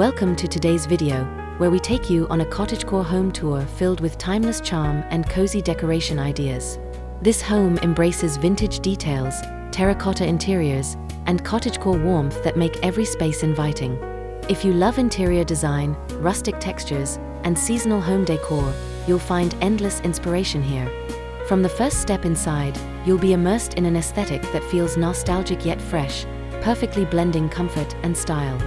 Welcome to today's video, where we take you on a cottagecore home tour filled with timeless charm and cozy decoration ideas. This home embraces vintage details, terracotta interiors, and cottagecore warmth that make every space inviting. If you love interior design, rustic textures, and seasonal home decor, you'll find endless inspiration here. From the first step inside, you'll be immersed in an aesthetic that feels nostalgic yet fresh, perfectly blending comfort and style.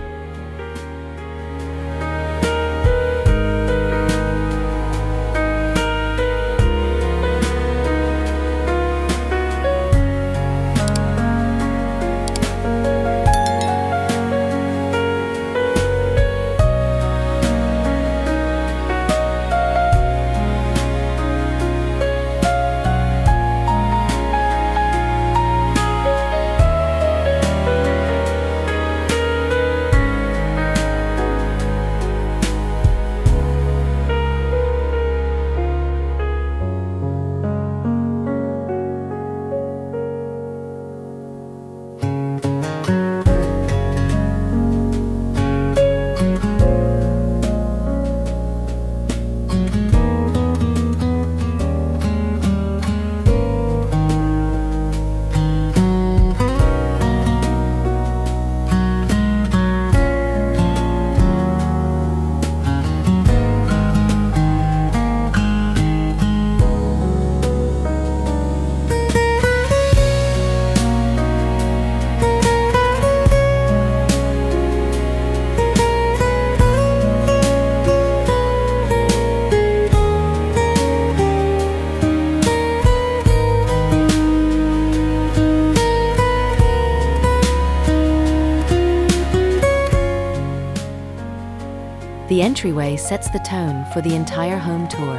The entryway sets the tone for the entire home tour.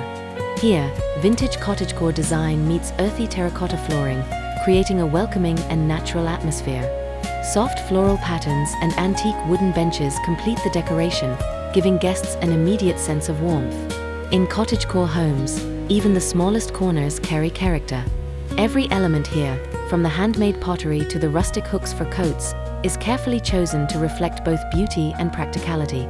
Here, vintage cottagecore design meets earthy terracotta flooring, creating a welcoming and natural atmosphere. Soft floral patterns and antique wooden benches complete the decoration, giving guests an immediate sense of warmth. In cottagecore homes, even the smallest corners carry character. Every element here, from the handmade pottery to the rustic hooks for coats, is carefully chosen to reflect both beauty and practicality.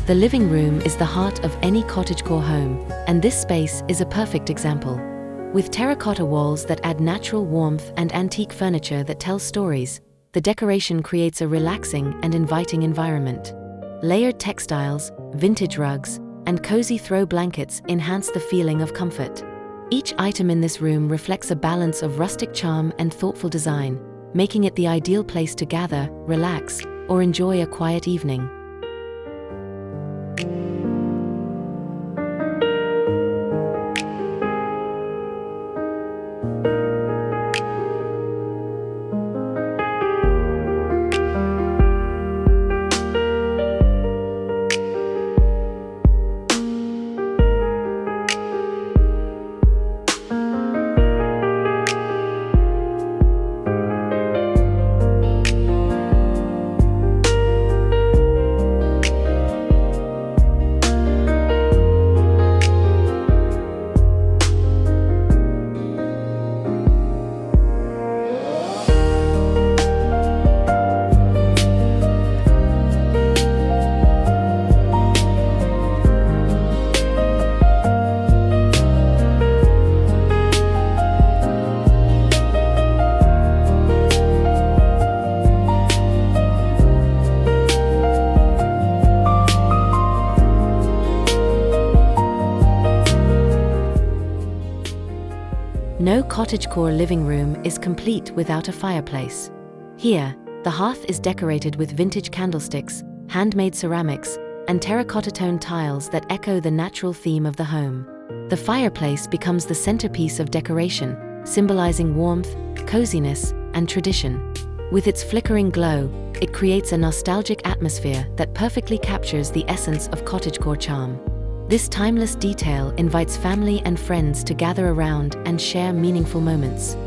The living room is the heart of any cottagecore home, and this space is a perfect example. With terracotta walls that add natural warmth and antique furniture that tells stories, the decoration creates a relaxing and inviting environment. Layered textiles, vintage rugs, and cozy throw blankets enhance the feeling of comfort. Each item in this room reflects a balance of rustic charm and thoughtful design, making it the ideal place to gather, relax, or enjoy a quiet evening. No cottagecore living room is complete without a fireplace. Here, the hearth is decorated with vintage candlesticks, handmade ceramics, and terracotta-tone tiles that echo the natural theme of the home. The fireplace becomes the centerpiece of decoration, symbolizing warmth, coziness, and tradition. With its flickering glow, it creates a nostalgic atmosphere that perfectly captures the essence of cottagecore charm. This timeless detail invites family and friends to gather around and share meaningful moments.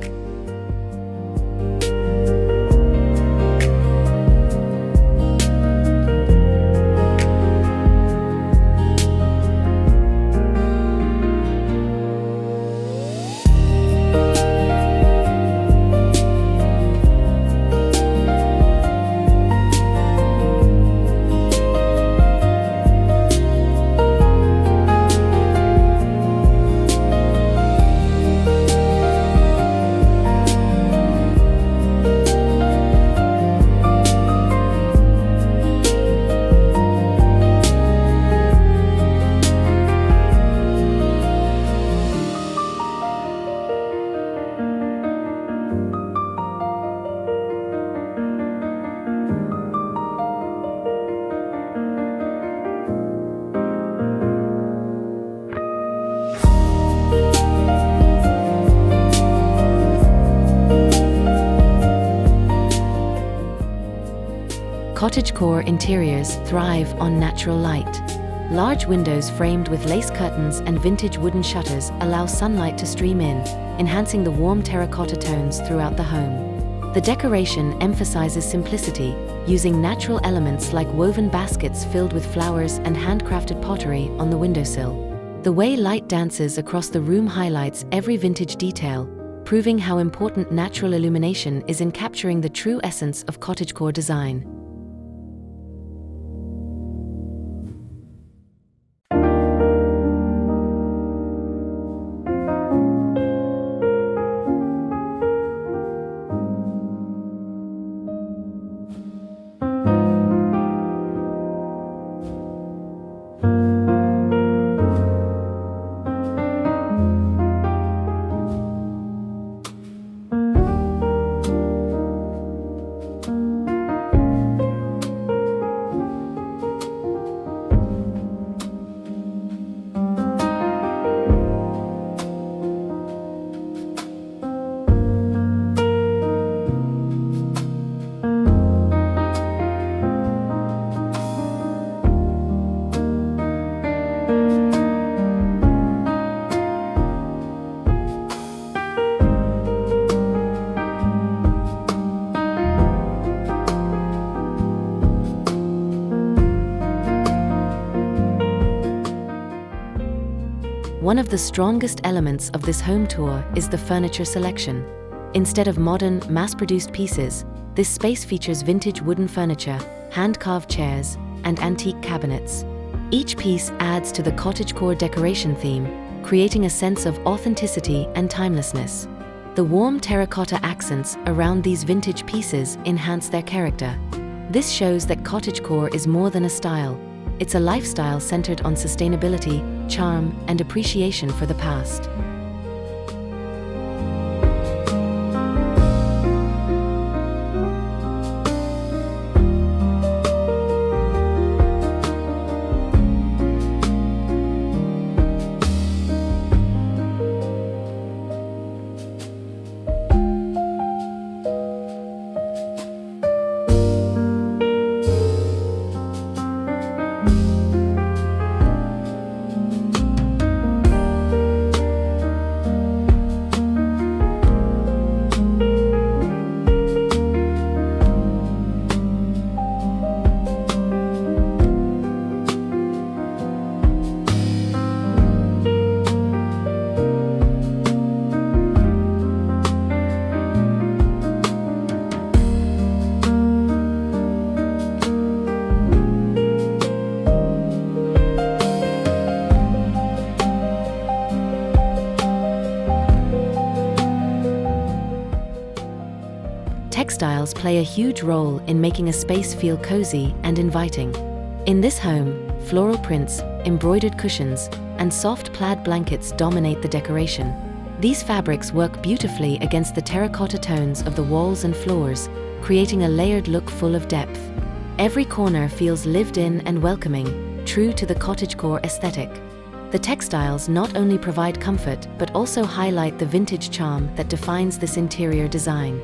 Cottagecore interiors thrive on natural light. Large windows framed with lace curtains and vintage wooden shutters allow sunlight to stream in, enhancing the warm terracotta tones throughout the home. The decoration emphasizes simplicity, using natural elements like woven baskets filled with flowers and handcrafted pottery on the windowsill. The way light dances across the room highlights every vintage detail, proving how important natural illumination is in capturing the true essence of cottagecore design. One of the strongest elements of this home tour is the furniture selection. Instead of modern, mass-produced pieces, this space features vintage wooden furniture, hand-carved chairs, and antique cabinets. Each piece adds to the cottagecore decoration theme, creating a sense of authenticity and timelessness. The warm terracotta accents around these vintage pieces enhance their character. This shows that cottagecore is more than a style. It's a lifestyle centered on sustainability, charm, and appreciation for the past. Textiles play a huge role in making a space feel cozy and inviting. In this home, floral prints, embroidered cushions, and soft plaid blankets dominate the decoration. These fabrics work beautifully against the terracotta tones of the walls and floors, creating a layered look full of depth. Every corner feels lived in and welcoming, true to the cottagecore aesthetic. The textiles not only provide comfort but also highlight the vintage charm that defines this interior design.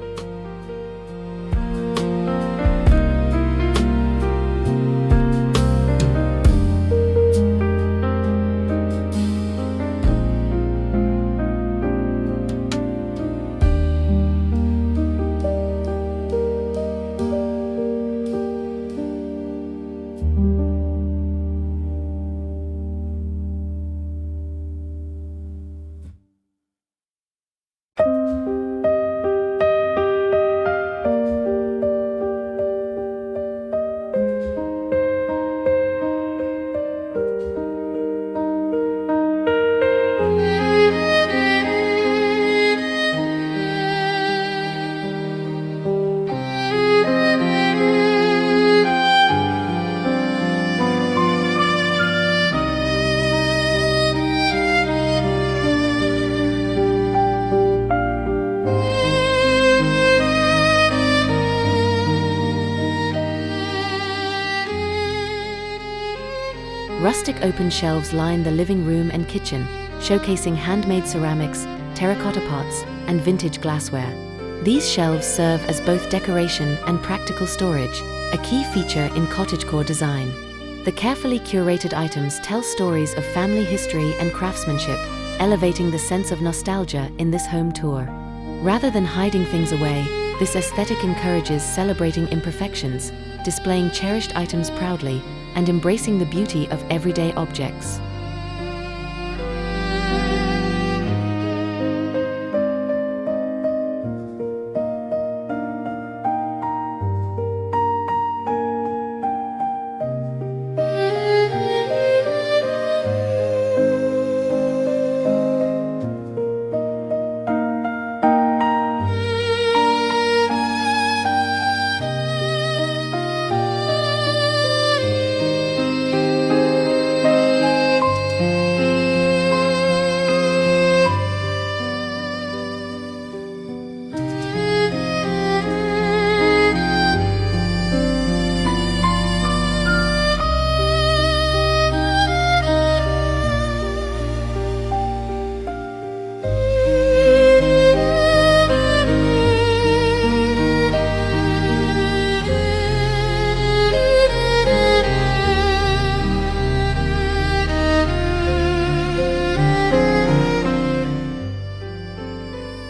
Rustic open shelves line the living room and kitchen, showcasing handmade ceramics, terracotta pots, and vintage glassware. These shelves serve as both decoration and practical storage, a key feature in cottagecore design. The carefully curated items tell stories of family history and craftsmanship, elevating the sense of nostalgia in this home tour. Rather than hiding things away, this aesthetic encourages celebrating imperfections, displaying cherished items proudly, and embracing the beauty of everyday objects.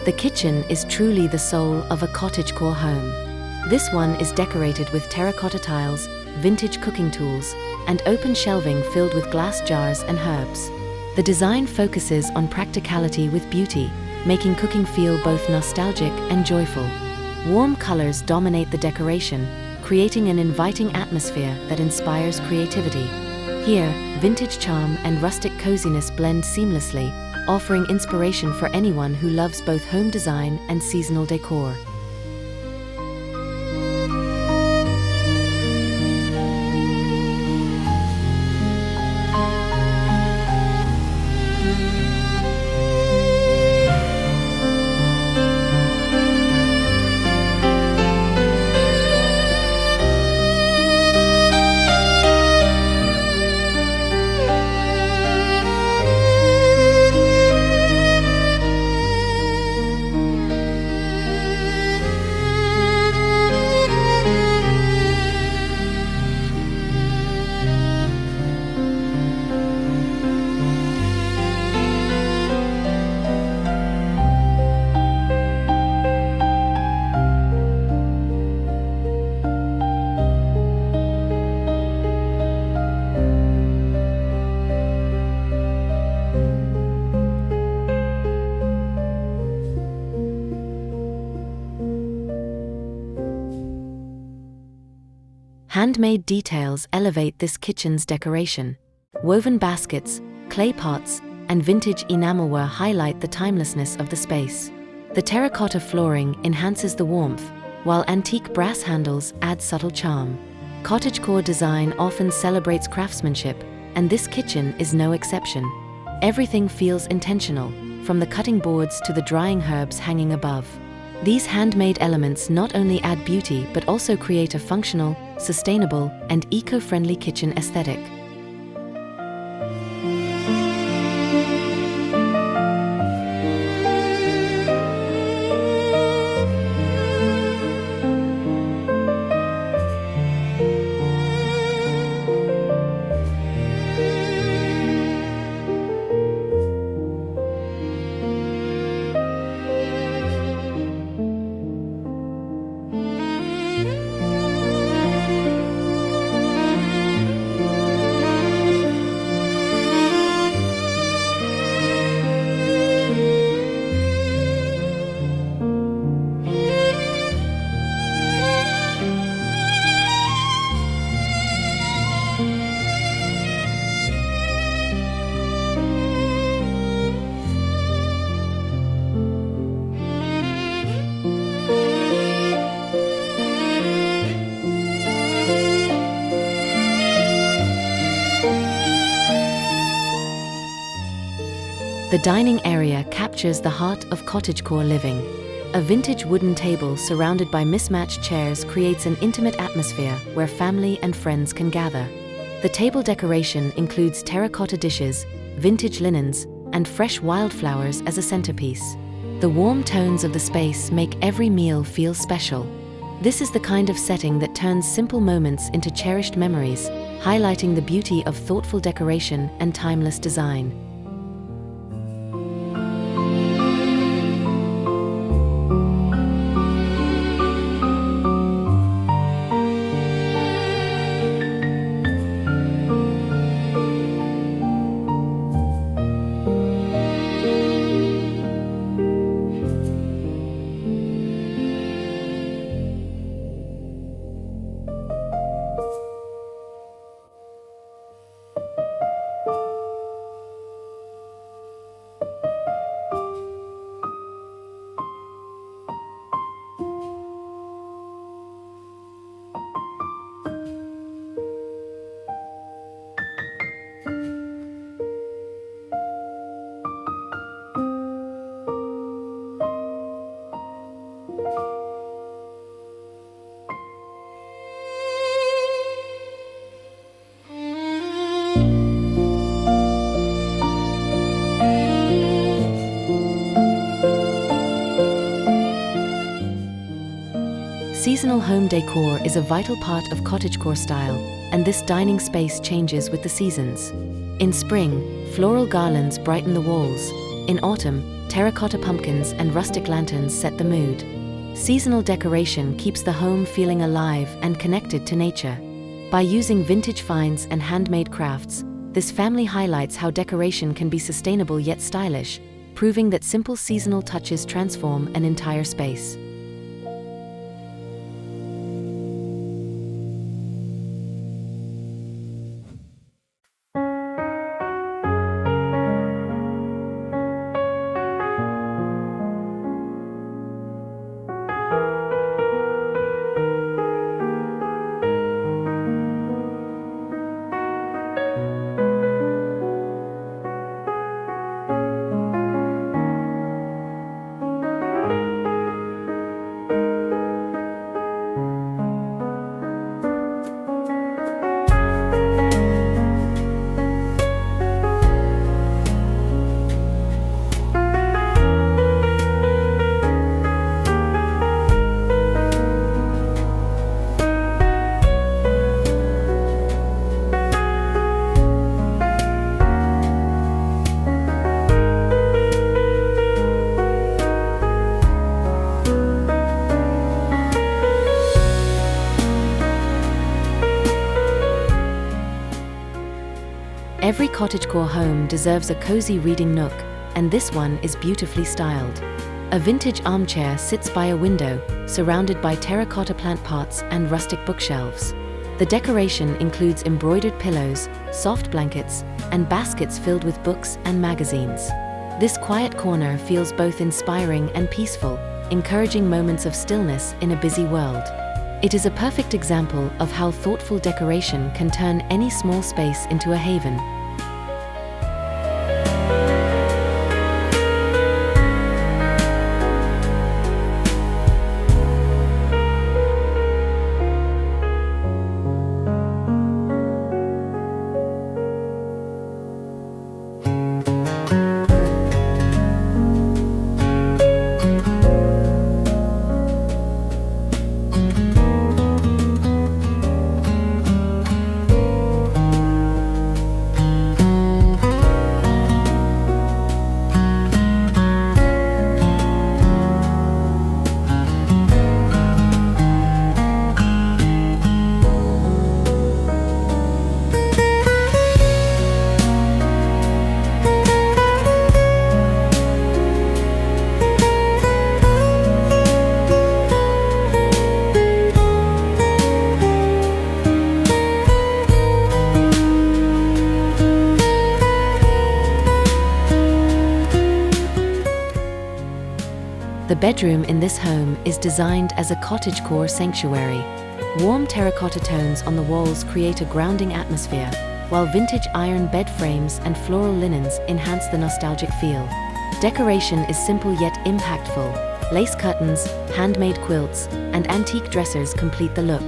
The kitchen is truly the soul of a cottagecore home. This one is decorated with terracotta tiles, vintage cooking tools, and open shelving filled with glass jars and herbs. The design focuses on practicality with beauty, making cooking feel both nostalgic and joyful. Warm colors dominate the decoration, creating an inviting atmosphere that inspires creativity. Here, vintage charm and rustic coziness blend seamlessly, offering inspiration for anyone who loves both home design and seasonal decor. Handmade details elevate this kitchen's decoration. Woven baskets, clay pots, and vintage enamelware highlight the timelessness of the space. The terracotta flooring enhances the warmth, while antique brass handles add subtle charm. Cottagecore design often celebrates craftsmanship, and this kitchen is no exception. Everything feels intentional, from the cutting boards to the drying herbs hanging above. These handmade elements not only add beauty but also create a functional, sustainable, and eco-friendly kitchen aesthetic. The dining area captures the heart of cottagecore living. A vintage wooden table surrounded by mismatched chairs creates an intimate atmosphere where family and friends can gather. The table decoration includes terracotta dishes, vintage linens, and fresh wildflowers as a centerpiece. The warm tones of the space make every meal feel special. This is the kind of setting that turns simple moments into cherished memories, highlighting the beauty of thoughtful decoration and timeless design. Seasonal home decor is a vital part of cottagecore style, and this dining space changes with the seasons. In spring, floral garlands brighten the walls. In autumn, terracotta pumpkins and rustic lanterns set the mood. Seasonal decoration keeps the home feeling alive and connected to nature. By using vintage finds and handmade crafts, this family highlights how decoration can be sustainable yet stylish, proving that simple seasonal touches transform an entire space. Every cottagecore home deserves a cozy reading nook, and this one is beautifully styled. A vintage armchair sits by a window, surrounded by terracotta plant pots and rustic bookshelves. The decoration includes embroidered pillows, soft blankets, and baskets filled with books and magazines. This quiet corner feels both inspiring and peaceful, encouraging moments of stillness in a busy world. It is a perfect example of how thoughtful decoration can turn any small space into a haven. The bedroom in this home is designed as a cottagecore sanctuary. Warm terracotta tones on the walls create a grounding atmosphere, while vintage iron bed frames and floral linens enhance the nostalgic feel. Decoration is simple yet impactful. Lace curtains, handmade quilts, and antique dressers complete the look.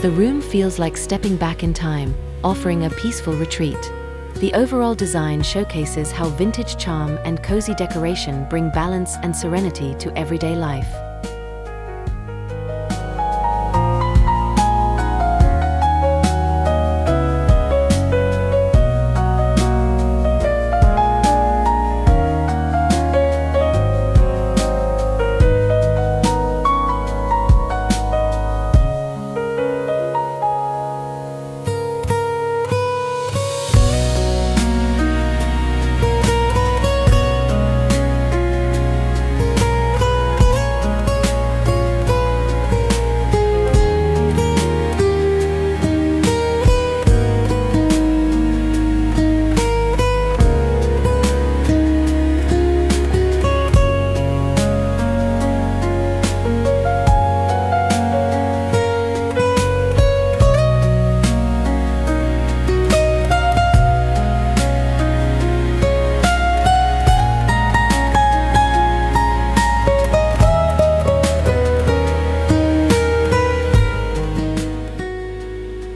The room feels like stepping back in time, offering a peaceful retreat. The overall design showcases how vintage charm and cozy decoration bring balance and serenity to everyday life.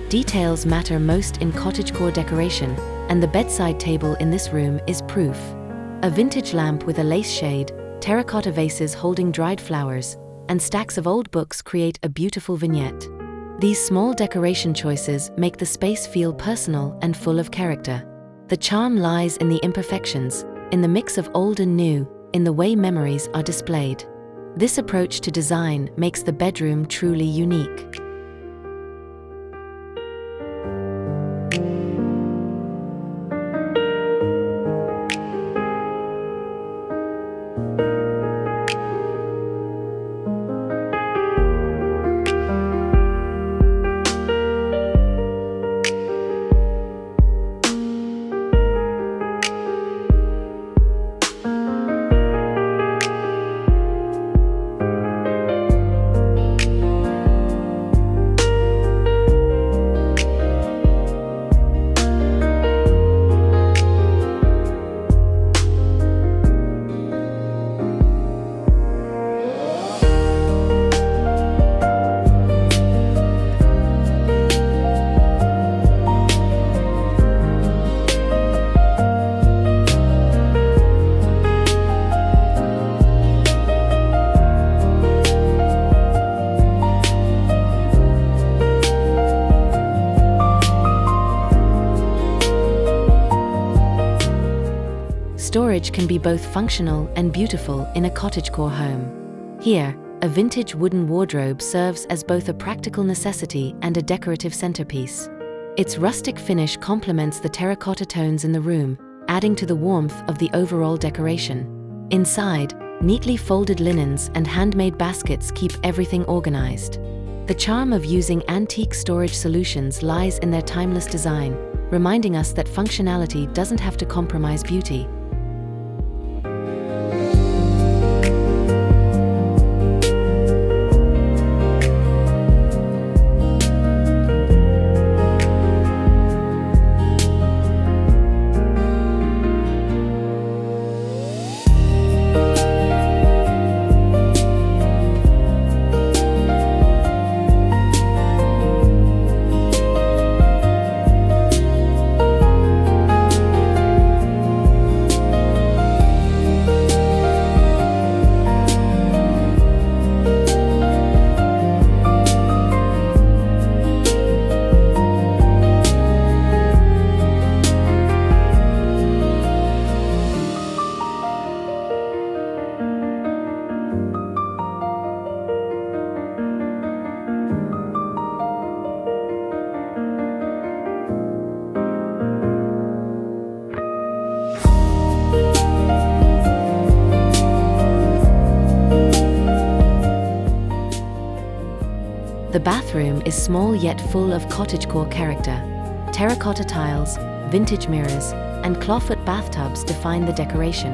Details matter most in cottagecore decoration, and the bedside table in this room is proof. A vintage lamp with a lace shade, terracotta vases holding dried flowers, and stacks of old books create a beautiful vignette. These small decoration choices make the space feel personal and full of character. The charm lies in the imperfections, in the mix of old and new, in the way memories are displayed. This approach to design makes the bedroom truly unique. Storage can be both functional and beautiful in a cottagecore home. Here, a vintage wooden wardrobe serves as both a practical necessity and a decorative centerpiece. Its rustic finish complements the terracotta tones in the room, adding to the warmth of the overall decoration. Inside, neatly folded linens and handmade baskets keep everything organized. The charm of using antique storage solutions lies in their timeless design, reminding us that functionality doesn't have to compromise beauty. The bathroom is small yet full of cottagecore character. Terracotta tiles, vintage mirrors, and clawfoot bathtubs define the decoration.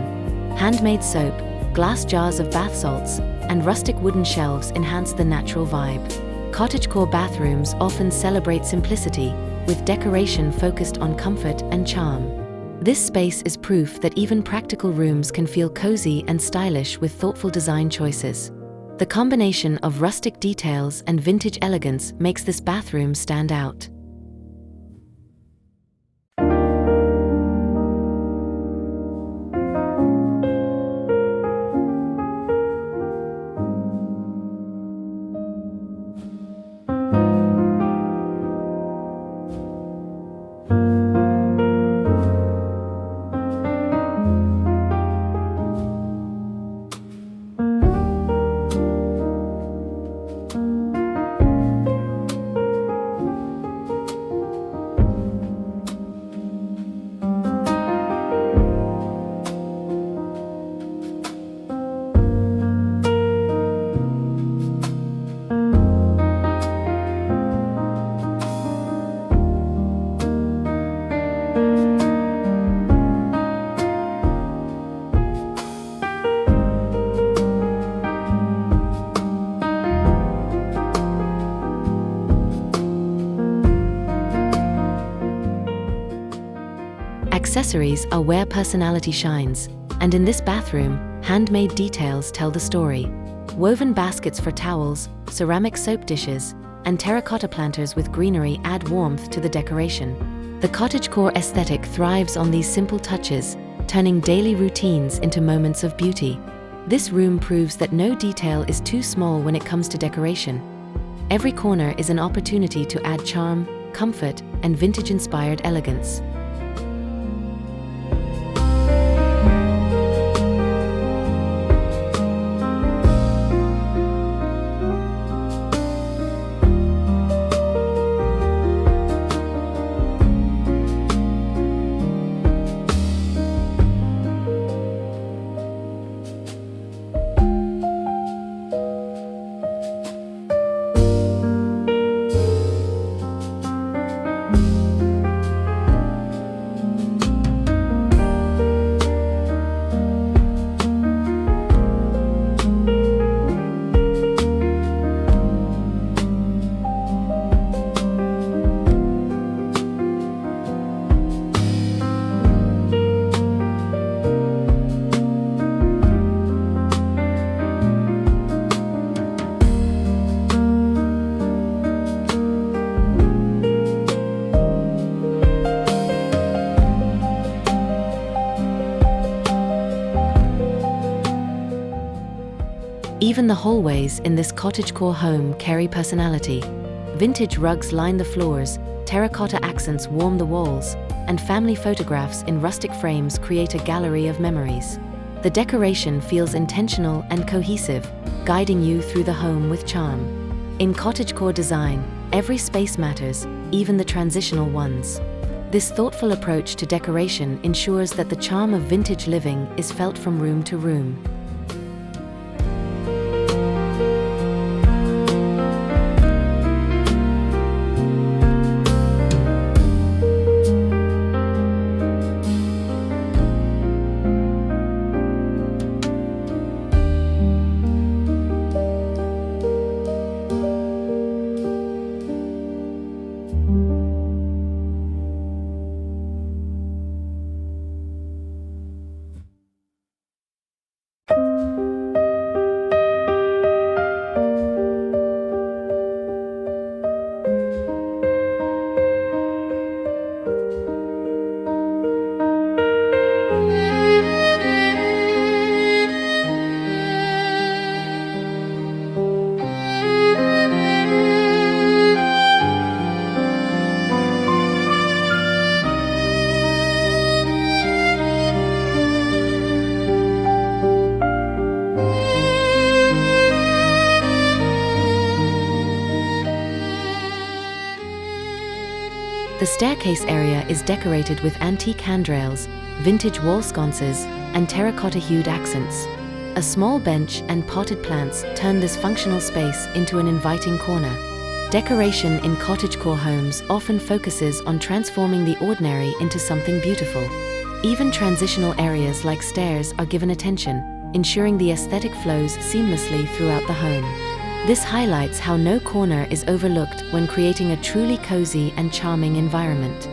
Handmade soap, glass jars of bath salts, and rustic wooden shelves enhance the natural vibe. Cottagecore bathrooms often celebrate simplicity, with decoration focused on comfort and charm. This space is proof that even practical rooms can feel cozy and stylish with thoughtful design choices. The combination of rustic details and vintage elegance makes this bathroom stand out. Accessories are where personality shines, and in this bathroom, handmade details tell the story. Woven baskets for towels, ceramic soap dishes, and terracotta planters with greenery add warmth to the decoration. The cottagecore aesthetic thrives on these simple touches, turning daily routines into moments of beauty. This room proves that no detail is too small when it comes to decoration. Every corner is an opportunity to add charm, comfort, and vintage-inspired elegance. Even the hallways in this cottagecore home carry personality. Vintage rugs line the floors, terracotta accents warm the walls, and family photographs in rustic frames create a gallery of memories. The decoration feels intentional and cohesive, guiding you through the home with charm. In cottagecore design, every space matters, even the transitional ones. This thoughtful approach to decoration ensures that the charm of vintage living is felt from room to room. The staircase area is decorated with antique handrails, vintage wall sconces, and terracotta-hued accents. A small bench and potted plants turn this functional space into an inviting corner. Decoration in cottagecore homes often focuses on transforming the ordinary into something beautiful. Even transitional areas like stairs are given attention, ensuring the aesthetic flows seamlessly throughout the home. This highlights how no corner is overlooked when creating a truly cozy and charming environment.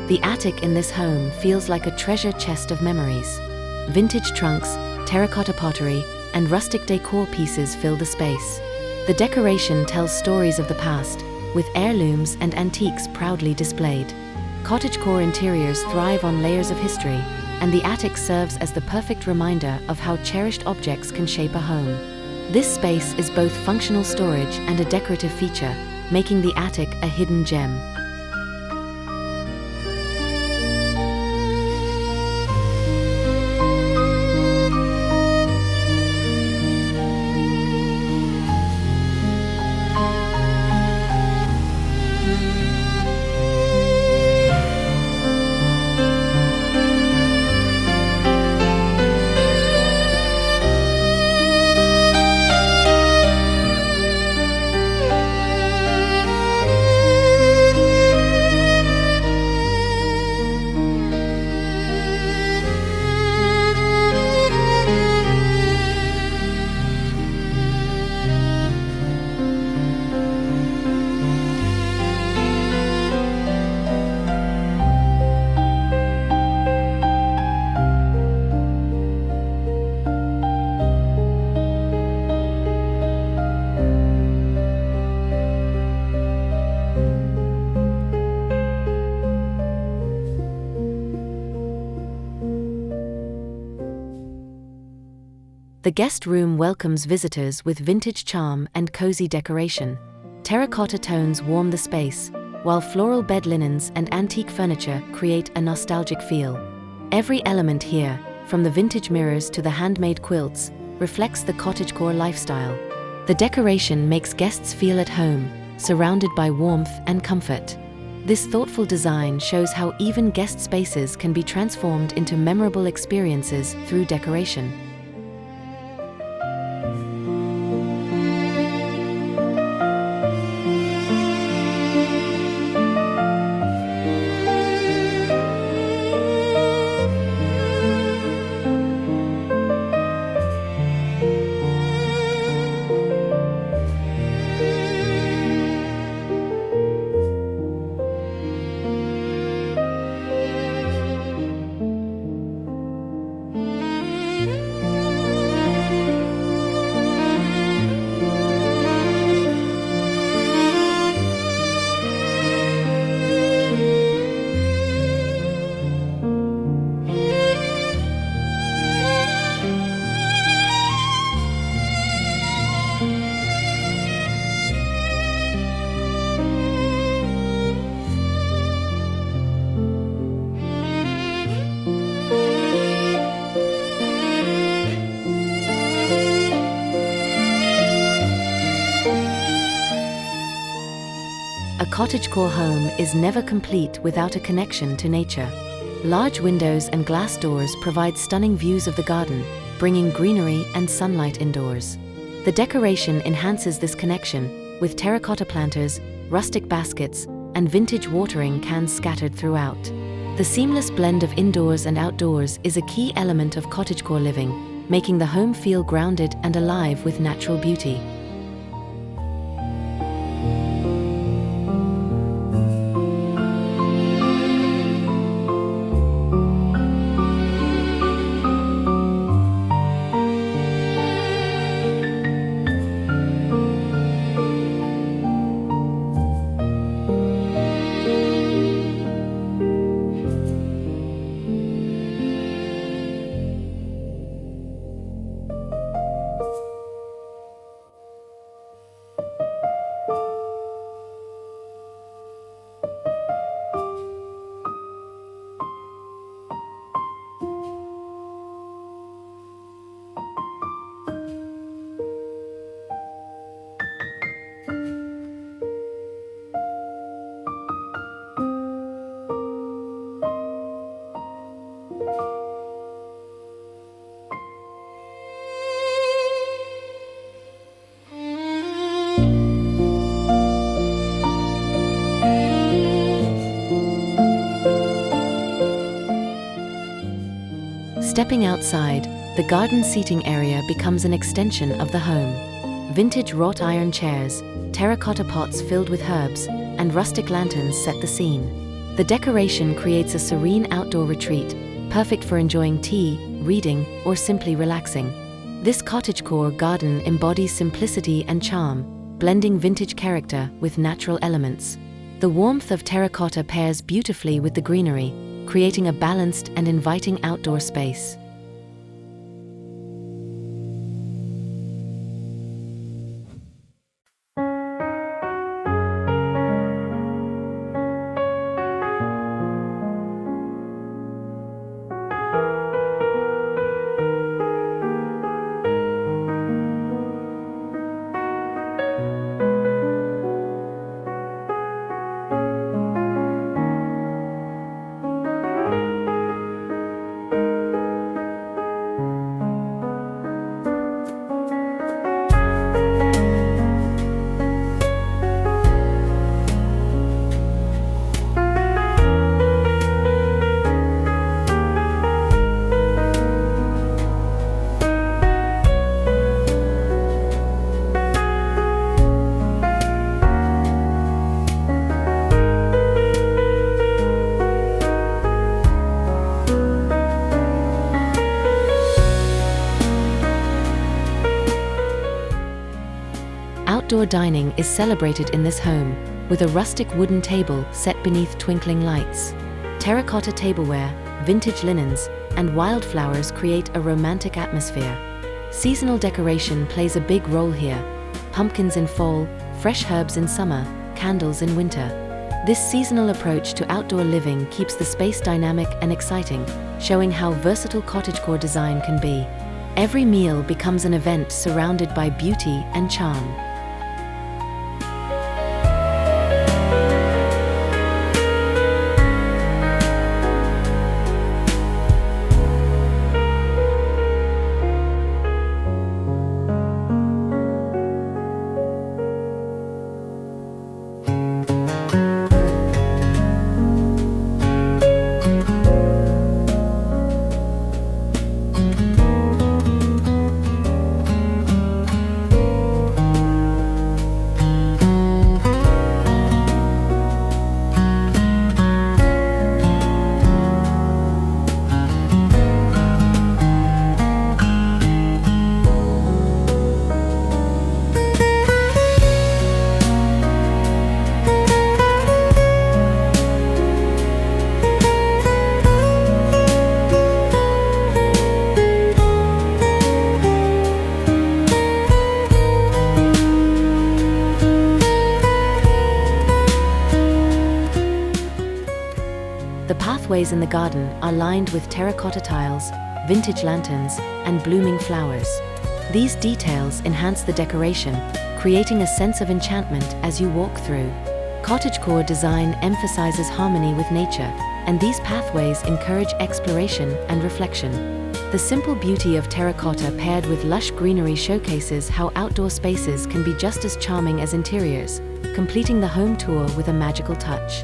The attic in this home feels like a treasure chest of memories. Vintage trunks, terracotta pottery, and rustic decor pieces fill the space. The decoration tells stories of the past, with heirlooms and antiques proudly displayed. Cottagecore interiors thrive on layers of history, and the attic serves as the perfect reminder of how cherished objects can shape a home. This space is both functional storage and a decorative feature, making the attic a hidden gem. The guest room welcomes visitors with vintage charm and cozy decoration. Terracotta tones warm the space, while floral bed linens and antique furniture create a nostalgic feel. Every element here, from the vintage mirrors to the handmade quilts, reflects the cottagecore lifestyle. The decoration makes guests feel at home, surrounded by warmth and comfort. This thoughtful design shows how even guest spaces can be transformed into memorable experiences through decoration. A cottagecore home is never complete without a connection to nature. Large windows and glass doors provide stunning views of the garden, bringing greenery and sunlight indoors. The decoration enhances this connection, with terracotta planters, rustic baskets, and vintage watering cans scattered throughout. The seamless blend of indoors and outdoors is a key element of cottagecore living, making the home feel grounded and alive with natural beauty. Stepping outside, the garden seating area becomes an extension of the home. Vintage wrought iron chairs, terracotta pots filled with herbs, and rustic lanterns set the scene. The decoration creates a serene outdoor retreat, perfect for enjoying tea, reading, or simply relaxing. This cottagecore garden embodies simplicity and charm, blending vintage character with natural elements. The warmth of terracotta pairs beautifully with the greenery, creating a balanced and inviting outdoor space. Outdoor dining is celebrated in this home, with a rustic wooden table set beneath twinkling lights. Terracotta tableware, vintage linens, and wildflowers create a romantic atmosphere. Seasonal decoration plays a big role here. Pumpkins in fall, fresh herbs in summer, candles in winter. This seasonal approach to outdoor living keeps the space dynamic and exciting, showing how versatile cottagecore design can be. Every meal becomes an event surrounded by beauty and charm. The pathways in the garden are lined with terracotta tiles, vintage lanterns, and blooming flowers. These details enhance the decoration, creating a sense of enchantment as you walk through. Cottagecore design emphasizes harmony with nature, and these pathways encourage exploration and reflection. The simple beauty of terracotta paired with lush greenery showcases how outdoor spaces can be just as charming as interiors, completing the home tour with a magical touch.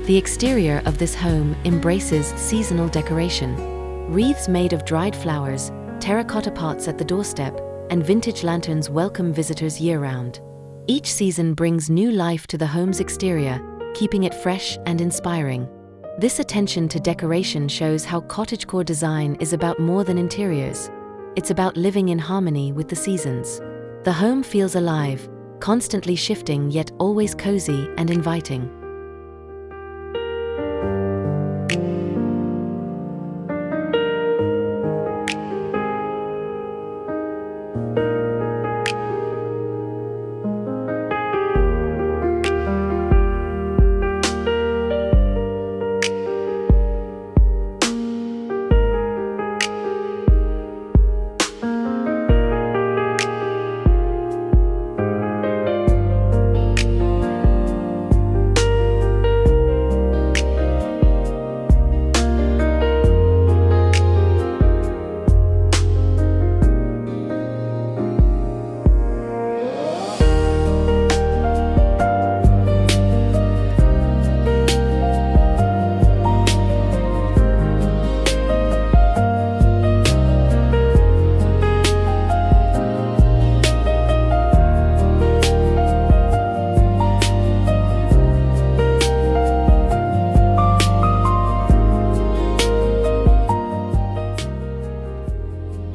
The exterior of this home embraces seasonal decoration. Wreaths made of dried flowers, terracotta pots at the doorstep, and vintage lanterns welcome visitors year-round. Each season brings new life to the home's exterior, keeping it fresh and inspiring. This attention to decoration shows how cottagecore design is about more than interiors. It's about living in harmony with the seasons. The home feels alive, constantly shifting yet always cozy and inviting.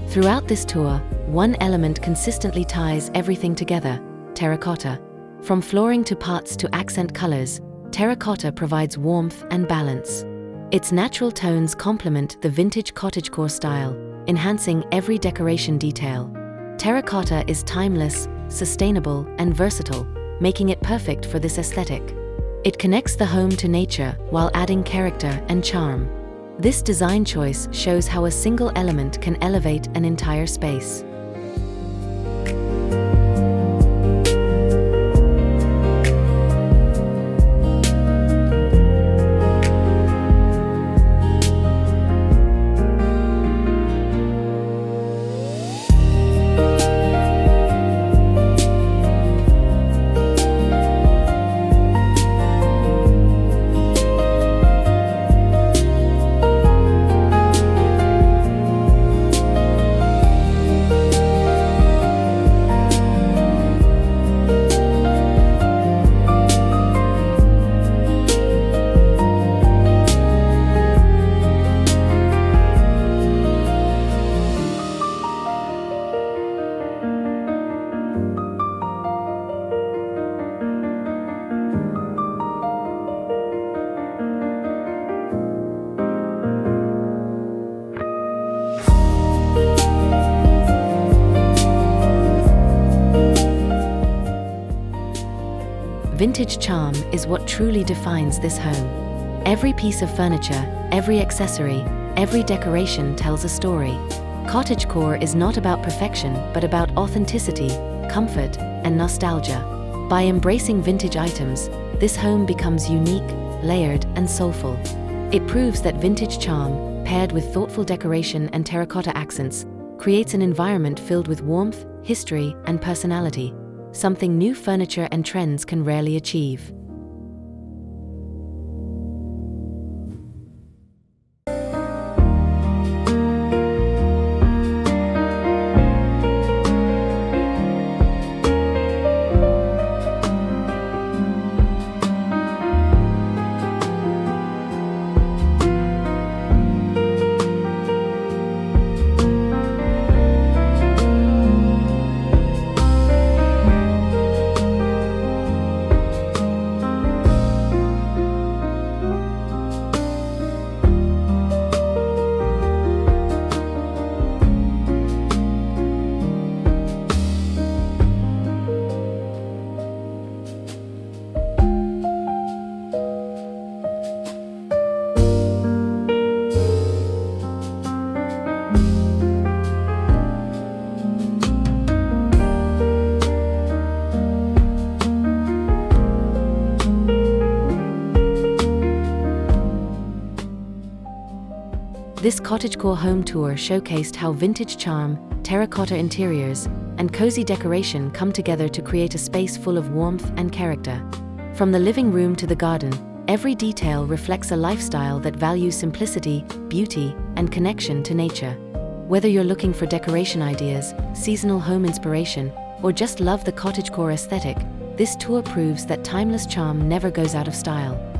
Throughout this tour, one element consistently ties everything together: terracotta. From flooring to pots to accent colors, terracotta provides warmth and balance. Its natural tones complement the vintage cottagecore style, enhancing every decoration detail. Terracotta is timeless, sustainable, and versatile, making it perfect for this aesthetic. It connects the home to nature while adding character and charm. This design choice shows how a single element can elevate an entire space. Vintage charm is what truly defines this home. Every piece of furniture, every accessory, every decoration tells a story. Cottagecore is not about perfection, but about authenticity, comfort, and nostalgia. By embracing vintage items, this home becomes unique, layered, and soulful. It proves that vintage charm, paired with thoughtful decoration and terracotta accents, creates an environment filled with warmth, history, and personality, something new furniture and trends can rarely achieve. This cottagecore home tour showcased how vintage charm, terracotta interiors, and cozy decoration come together to create a space full of warmth and character. From the living room to the garden, every detail reflects a lifestyle that values simplicity, beauty, and connection to nature. Whether you're looking for decoration ideas, seasonal home inspiration, or just love the cottagecore aesthetic, This tour proves that timeless charm never goes out of style.